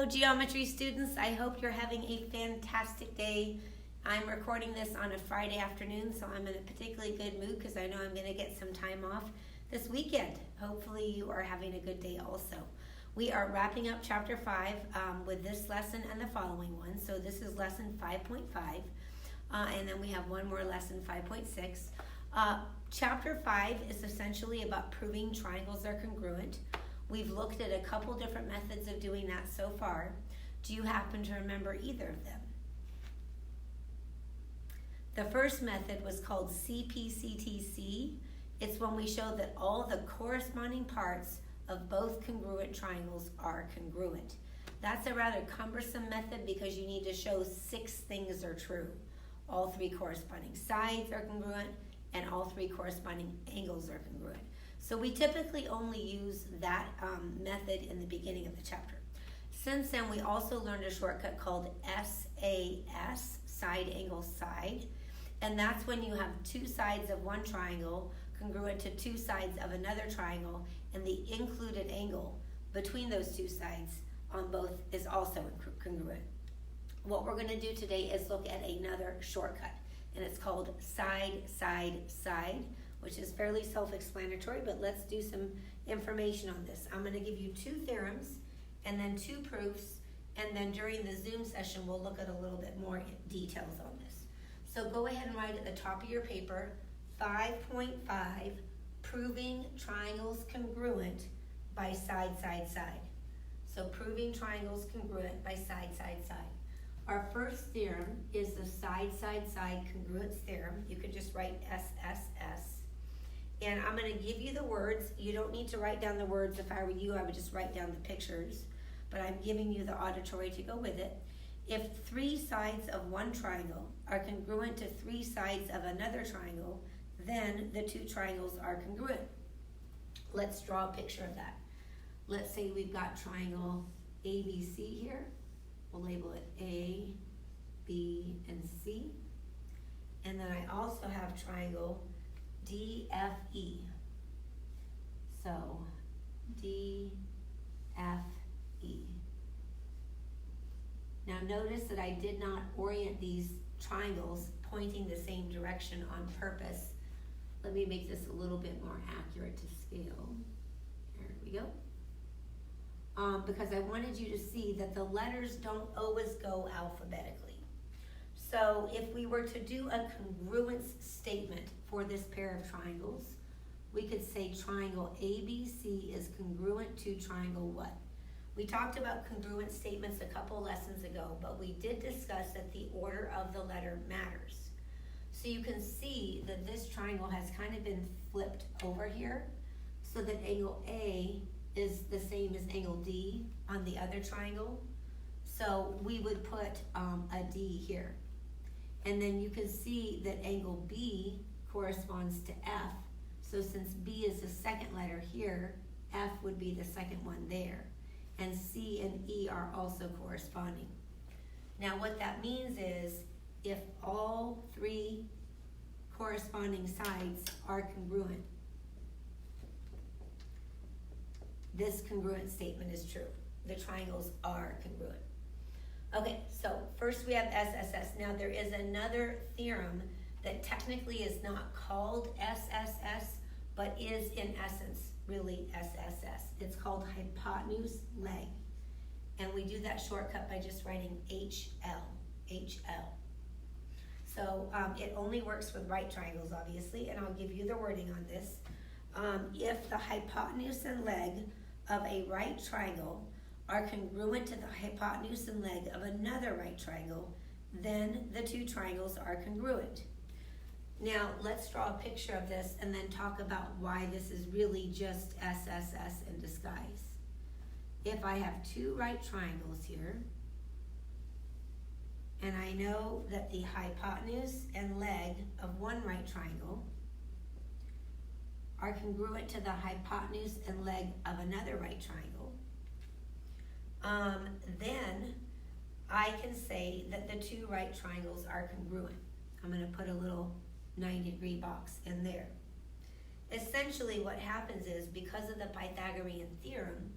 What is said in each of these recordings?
Hello, geometry students. I hope you're having a fantastic day. I'm recording this on a Friday afternoon, so I'm in a particularly good mood because I know I'm going to get some time off this weekend. Hopefully you are having a good day also. We are wrapping up Chapter 5 with this lesson and the following one. So this is Lesson 5.5, and then we have one more lesson, 5.6. Chapter 5 is essentially about proving triangles are congruent. We've looked at a couple different methods of doing that so far. Do you happen to remember either of them? The first method was called CPCTC. It's when we show that all the corresponding parts of both congruent triangles are congruent. That's a rather cumbersome method because you need to show 6 things are true. All 3 corresponding sides are congruent and all 3 corresponding angles are congruent. So we typically only use that method in the beginning of the chapter. Since then, we also learned a shortcut called SAS, side angle side. And that's when you have 2 sides of one triangle congruent to 2 sides of another triangle, and the included angle between those 2 sides on both is also congruent. What we're going to do today is look at another shortcut, and it's called side, side, side, which is fairly self-explanatory, but let's do some information on this. I'm going to give you 2 theorems and then 2 proofs, and then during the Zoom session, we'll look at a little bit more details on this. So go ahead and write at the top of your paper, 5.5, proving triangles congruent by side, side, side. So proving triangles congruent by side, side, side. Our first theorem is the side, side, side congruence theorem. You could just write SSS. And I'm going to give you the words. You don't need to write down the words. If I were you, I would just write down the pictures. But I'm giving you the auditory to go with it. If 3 sides of one triangle are congruent to 3 sides of another triangle, then the 2 triangles are congruent. Let's draw a picture of that. Let's say we've got triangle ABC here. We'll label it A, B, and C. And then I also have triangle DFE. So DFE. Now notice that I did not orient these triangles pointing the same direction on purpose. Let me make this a little bit more accurate to scale. There we go. Because I wanted you to see that the letters don't always go alphabetically. So if we were to do a congruence statement for this pair of triangles, we could say triangle ABC is congruent to triangle what? We talked about congruent statements a couple lessons ago, but we did discuss that the order of the letter matters. So you can see that this triangle has kind of been flipped over here so that angle A is the same as angle D on the other triangle. So we would put a D here. And then you can see that angle B corresponds to F. So since B is the second letter here, F would be the second one there. And C and E are also corresponding. Now what that means is if all 3 corresponding sides are congruent, this congruent statement is true. The triangles are congruent. Okay, so first we have SSS. Now there is another theorem that technically is not called SSS, but is in essence really SSS. It's called hypotenuse leg. And we do that shortcut by just writing HL. So it only works with right triangles, obviously, and I'll give you the wording on this. If the hypotenuse and leg of a right triangle are congruent to the hypotenuse and leg of another right triangle, then the 2 triangles are congruent. Now let's draw a picture of this and then talk about why this is really just SSS in disguise. If I have 2 right triangles here, and I know that the hypotenuse and leg of one right triangle are congruent to the hypotenuse and leg of another right triangle, then I can say that the 2 right triangles are congruent. I'm going to put a little 90-degree box in there. Essentially what happens is, because of the Pythagorean theorem,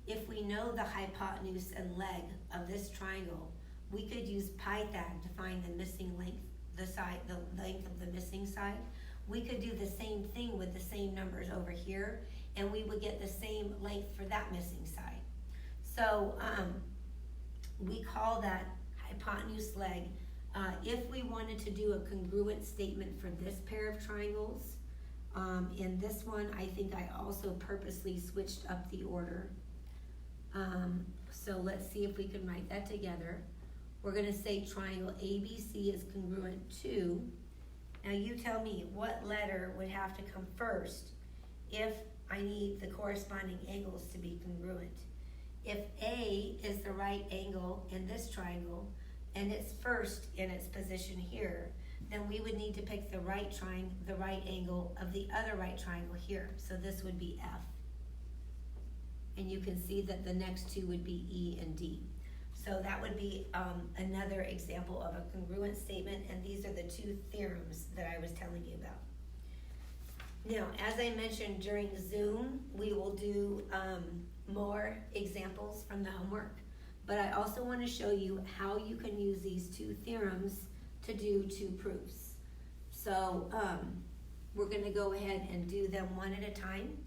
if we know the hypotenuse and leg of this triangle, we could use Pythag to find the missing length, the length of the missing side. We could do the same thing with the same numbers over here, and we would get the same length for that missing side. So we call that hypotenuse leg. If we wanted to do a congruent statement for this pair of triangles, in this one, I think I also purposely switched up the order. So let's see if we can write that together. We're gonna say triangle ABC is congruent to, now you tell me what letter would have to come first if I need the corresponding angles to be congruent. If A is the right angle in this triangle, and it's first in its position here, then we would need to pick the right angle of the other right triangle here. So this would be F. And you can see that the next two would be E and D. So that would be another example of a congruent statement, and these are the two theorems that I was telling you about. Now, as I mentioned during Zoom, we will do more examples from the homework, but I also want to show you how you can use these two theorems to do two proofs. So we're going to go ahead and do them one at a time.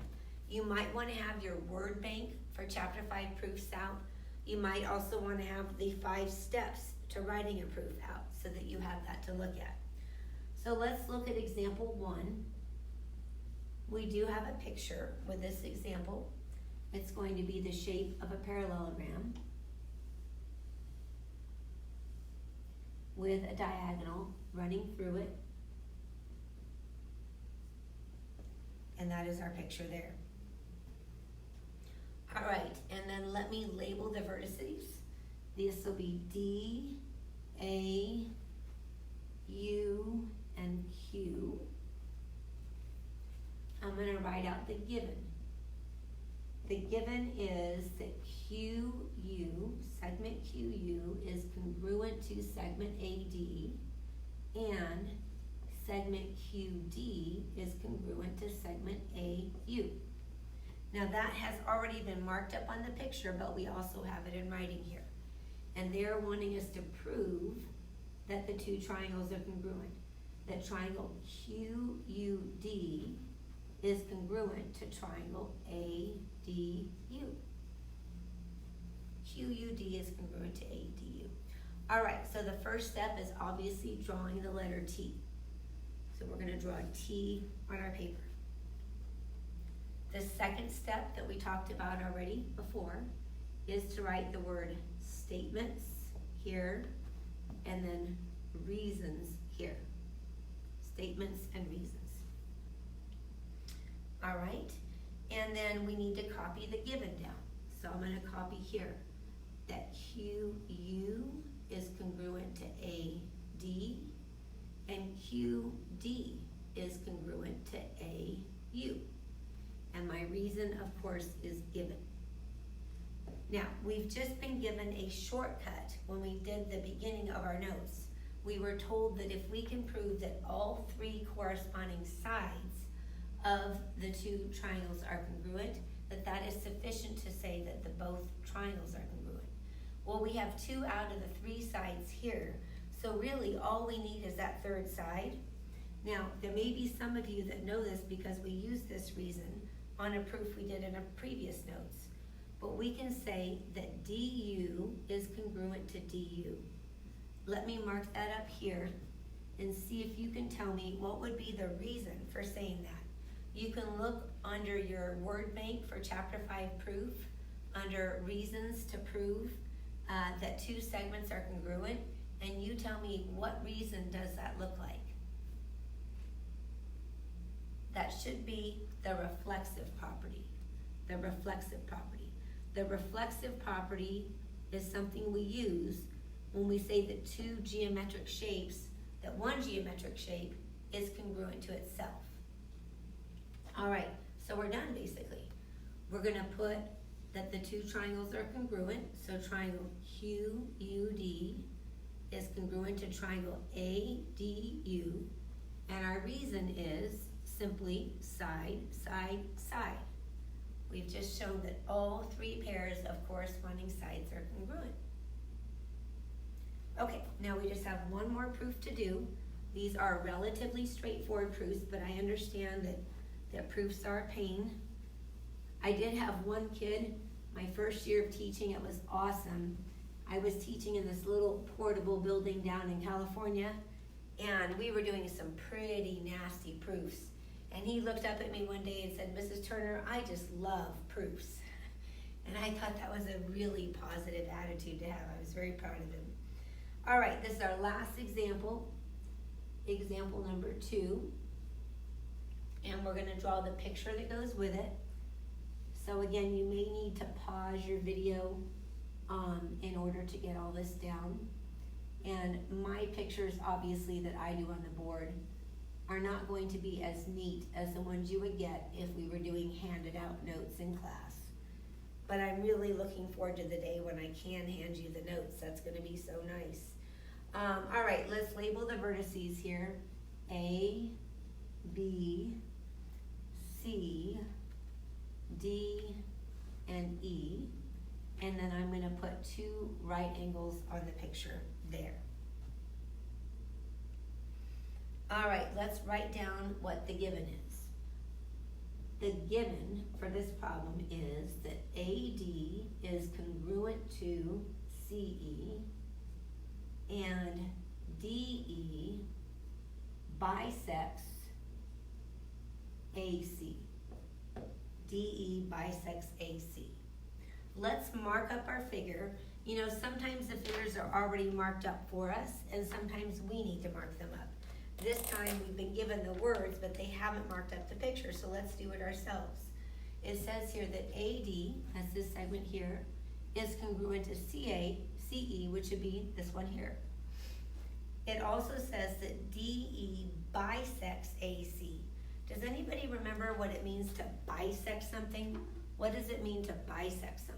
You might want to have your word bank for chapter 5 proofs out. You might also want to have the 5 steps to writing a proof out so that you have that to look at. So let's look at example 1. We do have a picture with this example. It's going to be the shape of a parallelogram with a diagonal running through it. And that is our picture there. All right, and then let me label the vertices. This will be D, A, U, and Q. I'm going to write out the given. The given is that QU, segment QU, is congruent to segment AD, and segment QD is congruent to segment AU. Now that has already been marked up on the picture, but we also have it in writing here. And they're wanting us to prove that the two triangles are congruent. That triangle QUD is congruent to triangle ADU. QUD is congruent to ADU. All right, so the first step is obviously drawing the letter T. So we're going to draw a T on our paper. The second step that we talked about already before is to write the word statements here and then reasons here. Statements and reasons. All right, and then we need to copy the given down. So I'm going to copy here that QU is congruent to AD and QD is congruent to AU. And my reason, of course, is given. Now, we've just been given a shortcut when we did the beginning of our notes. We were told that if we can prove that all 3 corresponding sides of the 2 triangles are congruent, that is sufficient to say that both triangles are congruent. Well, we have 2 out of the 3 sides here, so really all we need is that 3rd side. Now, there may be some of you that know this because we used this reason on a proof we did in a previous notes. But we can say that DU is congruent to DU. Let me mark that up here and see if you can tell me what would be the reason for saying that. You can look under your word bank for chapter 5 proof, under reasons to prove that 2 segments are congruent, and you tell me what reason does that look like. That should be the reflexive property. The reflexive property. The reflexive property is something we use when we say that 2 geometric shapes, that 1 geometric shape is congruent to itself. All right, so we're done basically. We're gonna put that the 2 triangles are congruent, so triangle QUD is congruent to triangle ADU, and our reason is simply side, side, side. We've just shown that all three pairs of corresponding sides are congruent. Okay, now we just have one more proof to do. These are relatively straightforward proofs, but I understand that proofs are a pain. I did have one kid, my first year of teaching, it was awesome. I was teaching in this little portable building down in California, and we were doing some pretty nasty proofs. And he looked up at me one day and said, "Mrs. Turner, I just love proofs." And I thought that was a really positive attitude to have. I was very proud of him. All right, this is our last example, example number 2. And we're gonna draw the picture that goes with it. So again, you may need to pause your video in order to get all this down. And my pictures, obviously, that I do on the board are not going to be as neat as the ones you would get if we were doing handed out notes in class. But I'm really looking forward to the day when I can hand you the notes. That's gonna be so nice. All right, let's label the vertices here. A, B, C, D, and E. And then I'm gonna put 2 right angles on the picture there. All right, let's write down what the given is. The given for this problem is that AD is congruent to CE and DE bisects AC. DE bisects AC. Let's mark up our figure. You know, sometimes the figures are already marked up for us, and sometimes we need to mark them up. This time we've been given the words, but they haven't marked up the picture, so let's do it ourselves. It says here that AD, that's this segment here, is congruent to CE, which would be this one here. It also says that DE bisects AC. Does anybody remember what it means to bisect something? What does it mean to bisect something?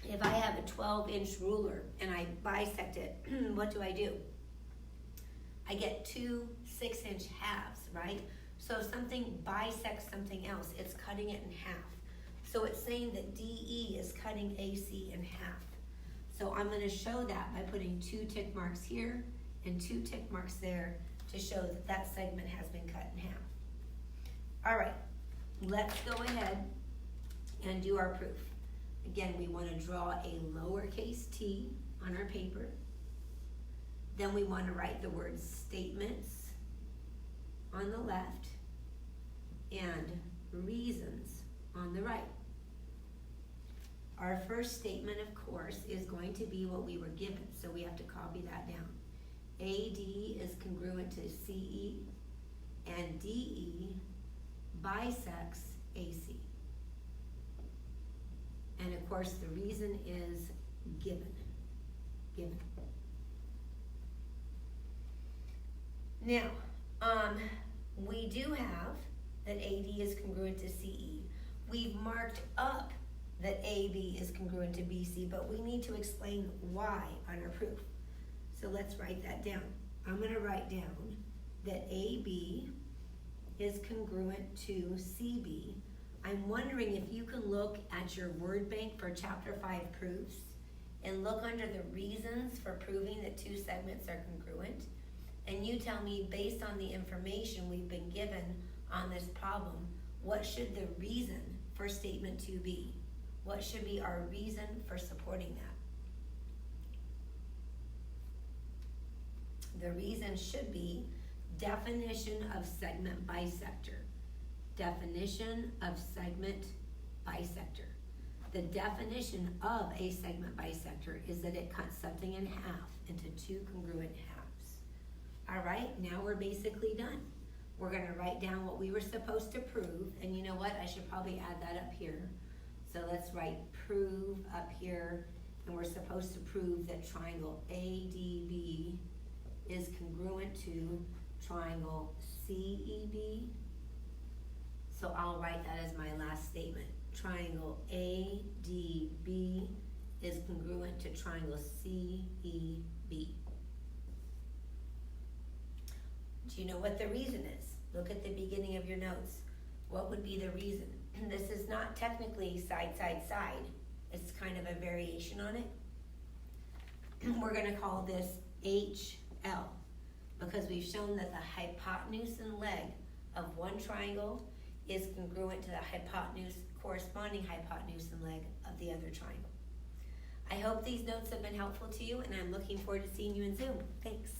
If I have a 12-inch ruler and I bisect it, what do? I get 2 6-inch halves, right? So if something bisects something else, it's cutting it in half. So it's saying that DE is cutting AC in half. So I'm going to show that by putting 2 tick marks here and 2 tick marks there to show that that segment has been cut in half. All right, let's go ahead and do our proof. Again, we want to draw a lowercase t on our paper. Then we want to write the word statements on the left and reasons on the right. Our first statement, of course, is going to be what we were given, so we have to copy that down. AD is congruent to CE, and DE bisects AC. And of course, the reason is given. Now, we do have that AD is congruent to CE. We've marked up that AB is congruent to BC, but we need to explain why on our proof. So let's write that down. I'm going to write down that AB is congruent to CB. I'm wondering if you can look at your word bank for chapter 5 proofs and look under the reasons for proving that 2 segments are congruent, and you tell me, based on the information we've been given on this problem, what should the reason for statement 2 be? What should be our reason for supporting that? The reason should be definition of segment bisector. Definition of segment bisector. The definition of a segment bisector is that it cuts something in half into 2 congruent halves. All right, now we're basically done. We're going to write down what we were supposed to prove, and you know what? I should probably add that up here. So let's write prove up here, and we're supposed to prove that triangle ADB is congruent to triangle CEB. So I'll write that as my last statement. Triangle ADB is congruent to triangle CEB. Do you know what the reason is? Look at the beginning of your notes. What would be the reason? This is not technically side, side, side. It's kind of a variation on it. We're gonna call this HL because we've shown that the hypotenuse and leg of one triangle is congruent to the corresponding hypotenuse and leg of the other triangle. I hope these notes have been helpful to you, and I'm looking forward to seeing you in Zoom. Thanks.